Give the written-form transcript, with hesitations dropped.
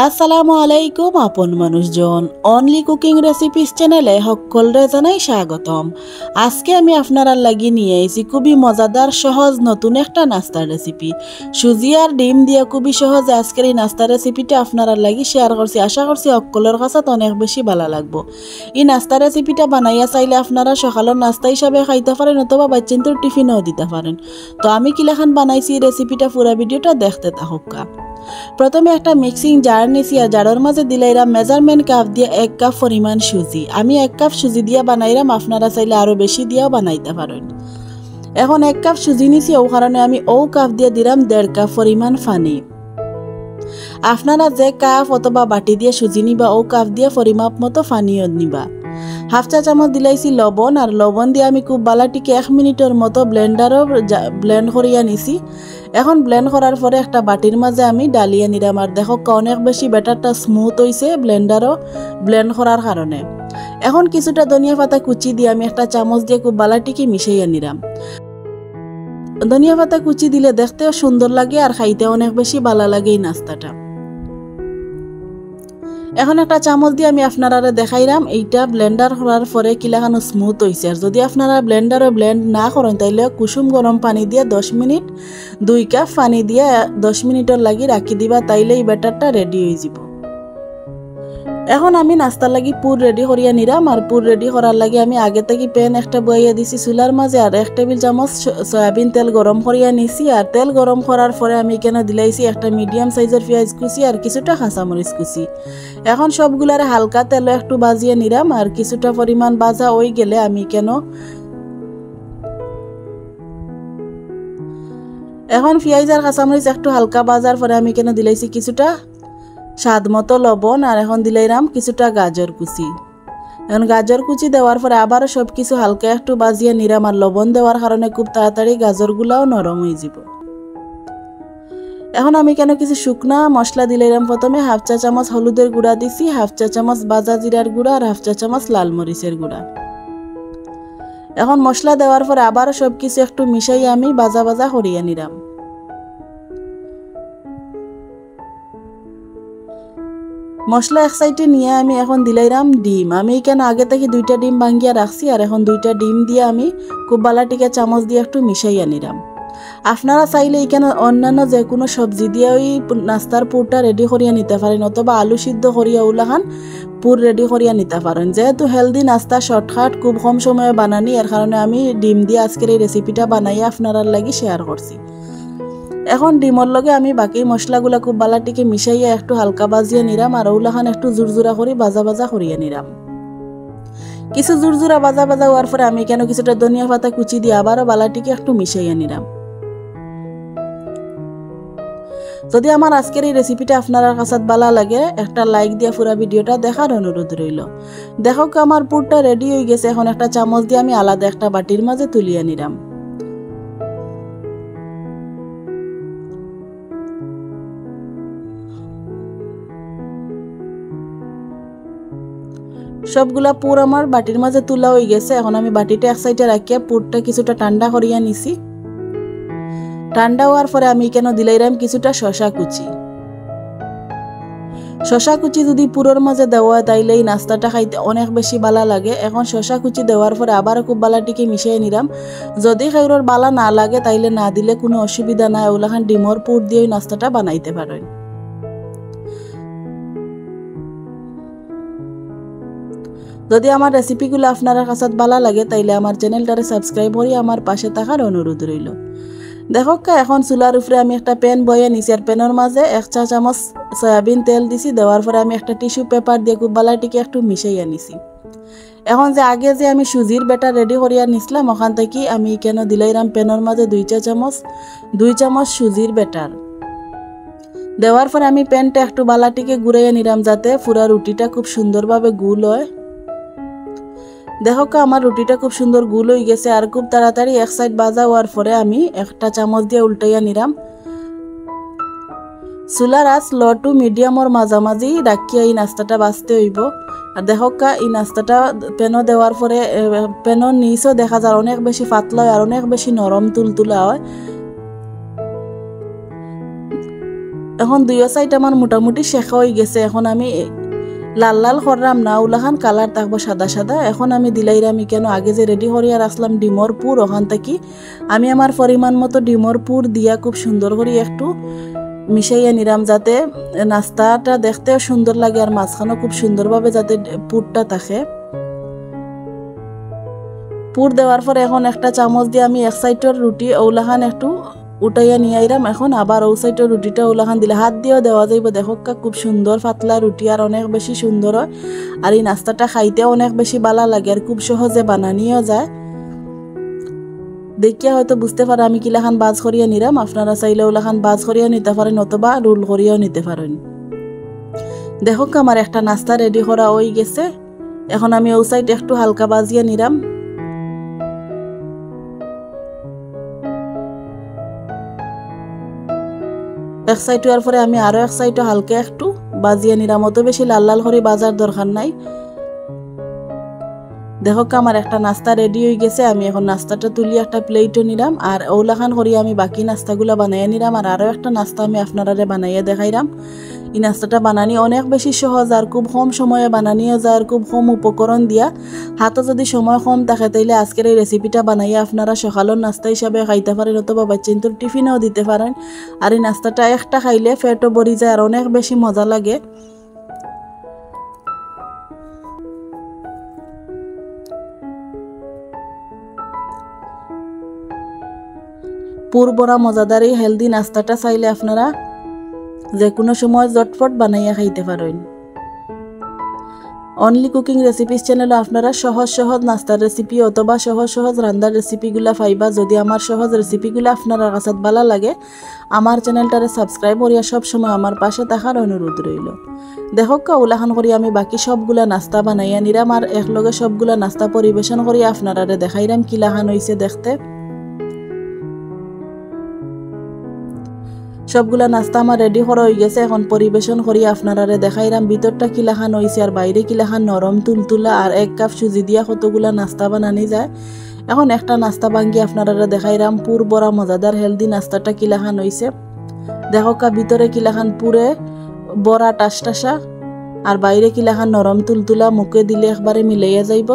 আসসালামু আলাইকুম আপন মানুষজন, অনলি কুকিং রেসিপিস চ্যানেলে সকলরে জানাই স্বাগতম। আজকে আমি আপনারা লাগি নিয়ে আইছি খুবই মজাদার সহজ নতুন একটা নাস্তার রেসিপি। সুজি আর ডিম দিয়ে খুবই সহজে আজকের এই নাস্তার রেসিপিটা আপনারা লাগি শেয়ার করছি। আশা করছি সকলের কাছে অনেক বেশি ভালো লাগবো। এই নাস্তার রেসিপিটা বানাইয়া চাইলে আপনারা সকালের নাস্তা হিসাবে খাইতে পারেন অথবা বাচ্চাদের টিফিনেও দিতে পারেন। তো আমি কিলাখান বানাইছি এই রেসিপিটা, পুরো ভিডিওটা দেখতে থাকুকা। প্রথমে একটা মিক্সিং জার নিছি আর জারের মাঝে দিলাইরাম মেজারমেন্ট কাপ দিয়ে 1 কাপ পরিমাণ সুজি। আমি 1 কাপ সুজি দিয়ে বানাইরাম, আপনারা চাইলে আরো বেশি দিয়েও বানাইতে পারেন। এখন 1 কাপ সুজি নিছি, ও কারণে আমি ও কাপ দিয়ে দিলাম 1.5 কাপ পরিমাণ পানি। আপনারা যে কাপ অথবা বাটি দিয়ে সুজি নিবা ও কাপ দিয়ে পরিমাপ মতো পানিও নিবা। হাফ চা চামচ দিলাইছি লবণ, আর লবণ দিয়ে আমি খুব বালাটিকে 1 মিনিটের মতো ব্লেন্ডারও ব্লেন্ড করিয়া নিছি। এখন ব্লেন্ড করার পরে একটা বাটির মাঝে আমি ডালিয়ে নিলাম। আর দেখো অনেক বেশি ব্যাটারটা স্মুথ হয়েছে ব্লেন্ডারও ব্লেন্ড করার কারণে। এখন কিছুটা ধনিয়া পাতা কুচি দিয়ে আমি একটা চামচ দিয়ে খুব বালাটিকে মিশাইয়া নিলাম। ধনিয়া পাতা কুচি দিলে দেখতেও সুন্দর লাগে আর খাইতে অনেক বেশি ভালো লাগে এই নাস্তাটা। এখন একটা চামচ দিয়ে আমি আপনারা দেখাইলাম এইটা ব্লেন্ডার করার পরে কিলাখানো স্মুথ হয়েছে। আর যদি আপনারা ব্লেন্ডারে ব্লেন্ড না করেন তাইলে কুসুম গরম পানি দিয়ে 10 মিনিট 2 কাপ পানি দিয়ে 10 মিনিটের লাগি রাখি দিবা, তাইলে এই ব্যাটারটা রেডি হয়ে যাব। এখন আমি নাস্তার লাগি পুর রেডি করিয়া নিলাম। আর পুর রেডি করার লাগি আমি আগে থেকে প্যান একটা বইয়া দিছি চুলার মাঝে, আর 1 টেবিল চামচ সয়াবিন তেল গরম করিয়া নিছি। আর তেল গরম করার পরে আমি কেন দিলাইছি একটা মিডিয়াম সাইজের পেঁয়াজ কুচি আর কিছুটা কাঁচামরিচ কুচি। এখন সবগুলারে হালকা তেলে একটু বাজিয়ে নিলাম। আর কিছুটা পরিমাণ ভাজা হয়ে গেলে আমি এখন পেঁয়াজ আর কাঁচামরিচ একটু হালকা ভাজার পরে আমি দিলাইছি কিছুটা স্বাদ মতো লবণ। আর এখন দিলাইরাম কিছুটা গাজর কুচি। এখন গাজর কুচি দেওয়ার পরে আবারও সব কিছু হালকা একটু বাজিয়ে নিলাম। আর লবণ দেওয়ার কারণে খুব তাড়াতাড়ি গাজরগুলাও নরম হয়ে যাব। এখন আমি কিছু শুকনা মশলা দিলাম। প্রথমে হাফ চা চামচ হলুদের গুঁড়া দিছি, হাফ চা চামচ ভাজা জিরার গুঁড়া আর হাফ চা চামচ লাল মরিচের গুঁড়া। এখন মশলা দেওয়ার পরে আবারও সব কিছু একটু মিশাই আমি ভাজা ভাজা করিয়ে নিলাম। মশলা এক সাইডে নিয়ে আমি এখন দিলাইরাম ডিম। আমি আগে থেকে 2টা ডিম ভাঙ্গিয়া রাখছি। আর এখন 2টা ডিম দিয়ে আমি খুব বালাটিকে চামচ দিয়ে একটু মিশাইয়া নিলাম। আপনারা চাইলে অন্যান্য যে কোনো সবজি দিয়ে ওই নাস্তার পুরটা রেডি করিয়া নিতে পারেন, অথবা আলু সিদ্ধ করিয়া উলাখান পুর রেডি করিয়া নিতে পারেন। যেহেতু হেলদি নাস্তা শর্টকাট খুব কম সময়ে বানানি, এর কারণে আমি ডিম দিয়ে আজকের এই রেসিপিটা বানাইয়া আপনারা লাগি শেয়ার করছি। এখন ডিমর লগে আমি বাকি মশলাগুলা খুব বালাটিকে মিশাইয়া একটু হালকা বাজিয়ে নিলাম। আর ওগুলাখান একটু জুরজুরা করে ভাজা ভাজা করিয়ে নিলাম। কিছু জুরজুরা ভাজা ভাজা হওয়ার পরে আমি কিছুটা ধনিয়া পাতা কুচি দিয়ে আবারও বালাটিকে একটু মিশাইয়া নিলাম। যদি আমার আজকের এই রেসিপিটা আপনার কাছে ভালো লাগে একটা লাইক দিয়ে পুরো ভিডিওটা দেখার অনুরোধ রইল। দেখো আমার পুরটা রেডি হয়ে গেছে। এখন একটা চামচ দিয়ে আমি আলাদা একটা বাটির মাঝে তুলিয়ে নিলাম। সবগুলা পুর আমার বাটির মাঝে তোলা হয়ে গেছে। এখন আমি বাটিটা এক সাইডে রাখিয়া পুরটা কিছুটা ঠান্ডা করিয়া নিছি। ঠান্ডা হওয়ার পরে আমি দিলাইরাম কিছুটা শসা কুচি। শসা কুচি যদি পুরোর মাঝে দেওয়া হয় তাইলে এই নাস্তাটা খাইতে অনেক বেশি ভালো লাগে। এখন শসা কুচি দেওয়ার পরে আবার খুব বালাটিকে মিশিয়ে নিলাম। যদি খাইরোর বালা না লাগে তাইলে না দিলে কোনো অসুবিধা নাই, ওগুলাখান ডিমর পুর দিয়ে ওই নাস্তাটা বানাইতে পারেন। যদি আমার রেসিপিগুলো আপনার কাছে ভালো লাগে তাইলে আমার চ্যানেলটারে সাবস্ক্রাইব করে আমার পাশে থাকার অনুরোধ রইল। দেখো এখন চুলার উপরে আমি একটা প্যান বয়ে নিছি। আর প্যানের মাঝে 1 চা চামচ সয়াবিন তেল দিছি। দেওয়ার পরে আমি একটা টিস্যু পেপার দিয়ে খুব বালাটিকে একটু মিশাইয়া নিছি। এখন যে আগে যে আমি সুজির ব্যাটার রেডি করিয়া নিছিলাম ওখান থেকে আমি দিলাইরাম প্যানের মাঝে 2 চামচ সুজির ব্যাটার দেওয়ার পরে আমি প্যানটা একটু বালাটিকে ঘুরাইয়া নিলাম যাতে পুরা রুটিটা খুব সুন্দরভাবে গুল হয়। দেখো আমার রুটিটা খুব সুন্দর গুল হয়ে গেছে। আর খুব তাড়াতাড়ি এক সাইড ভাজা হওয়ার পরে আমি একটা চামচ দিয়ে উল্টাইয়া নিলাম। চুলার আঁচ লো টু মিডিয়ামর মাঝামাঝি রাখিয়া এই নাস্তাটা বাঁচতে হইব। আর দেখো এই নাস্তাটা প্যানও দেওয়ার পরে প্যানের নিচও দেখা যায় অনেক বেশি পাতলা হয় আর অনেক বেশি নরম তুলতুলা হয়। এখন দুইও সাইড আমার মোটামুটি শেখা হয়ে গেছে। এখন আমি লাল লাল করলাম না, ওলাখান কালার থাকবো সাদা সাদা। এখন আমি দিলাইরাম কেন আগে যে রেডি করিয়া রাখলাম ডিমর পুর, ওখান থেকে আমি আমার পরিমাণ মতো ডিমর পুর দিয়া খুব সুন্দর করে একটু মিশাইয়া নিলাম, যাতে নাস্তাটা দেখতেও সুন্দর লাগে আর মাঝখানেও খুব সুন্দরভাবে যাতে পুরটা থাকে। পুর দেওয়ার পরে এখন একটা চামচ দিয়ে আমি এক সাইডের রুটি ওলাখান একটু উঠাইয়া নিয়ে আইরাম। এখন আবার ও সাইডের রুটিটা ওলাখান দিলে হাত দিয়েও দেওয়া যাইব। দেখো খুব সুন্দর পাতলা রুটি আর অনেক বেশি সুন্দর হয়। আর এই নাস্তাটা খাইতেও অনেক বেশি ভালো লাগে আর খুব সহজে বানানিও যায়। দেখিয়া হয়তো বুঝতে পারে আমি কিলাখান বাজ করিয়া নিলাম। আপনারা চাইলে ওলাখান বাজ করিয়া নিতে পারেন অথবা রোল করিয়াও নিতে পারেন। দেখো আমার একটা নাস্তা রেডি করা হয়ে গেছে। এখন আমি ও সাইড একটু হালকা বাজিয়া নিলাম। এক সাইড হওয়ার পরে আমি আরো এক সাইডও হালকা একটু বাজিয়ে নিলাম, অত বেশি লাল লাল করে বাজার দরকার নাই। দেখো আমার একটা নাস্তা রেডি হয়ে গেছে। আমি এখন নাস্তাটা তুলি একটা প্লেটও নিলাম আর ওলাখান করি আমি বাকি নাস্তাগুলো বানাইয়া নিলাম। আর আরো একটা নাস্তা আমি আপনারা বানাইয়া দেখাইলাম। এই নাস্তাটা বানানি অনেক বেশি সহজ আর খুব কম সময়ে বানানিও যায় আর খুব কম উপকরণ দিয়া। হাতে যদি সময় কম থাকে তাইলে আজকের এই রেসিপিটা বানাইয়া আপনারা সকালের নাস্তা হিসাবে খাইতে পারেন অথবা বাচ্চাদের টিফিনেও দিতে পারেন। আর এই নাস্তাটা একটা খাইলে পেটও ভরি যায় আর অনেক বেশি মজা লাগে। পুরবরা মজাদার এই হেলদি নাস্তাটা চাইলে আপনারা যে কোনো সময় ঝটপট বানাইয়া খাইতে পারেন। অনলি কুকিং রেসিপিস চ্যানেলে আপনারা সহজ সহজ নাস্তার রেসিপি অথবা সহজ সহজ রান্নার রেসিপিগুলা পাইবা। যদি আমার সহজ রেসিপিগুলো আপনারা কাছে ভালো লাগে আমার চ্যানেলটারে সাবস্ক্রাইব করিয়া সবসময় আমার পাশে থাকার অনুরোধ রইল। দেখো ওলাখান করি আমি বাকি সবগুলা নাস্তা বানাইয়া নিলাম আর একলগে সবগুলা নাস্তা পরিবেশন করিয়া আপনারা দেখাইলাম কিলাখান হয়েছে দেখতে। সবগুলা নাস্তা আমার রেডি করা হয়ে গেছে। এখন পরিবেশন করি আপনারা দেখাইলাম ভিতরটা কিলাখান হয়েছে আর বাইরে কিলাখান নরম তুলতুলা। আর 1 কাপ সুজি দিয়া কতগুলা নাস্তা বানানি যায়। এখন একটা নাস্তা ভাঙ্গি আপনারা দেখাইলাম পুর বড়া মজাদার হেলদি নাস্তাটা কিলাখান হয়েছে। দেখো ভিতরে কিলাখান পুরে বড়া টাসটাসা আর বাইরে কিলাখান নরম তুলতুলা, মুখে দিলে একবারে মিলাইয়া যাইব।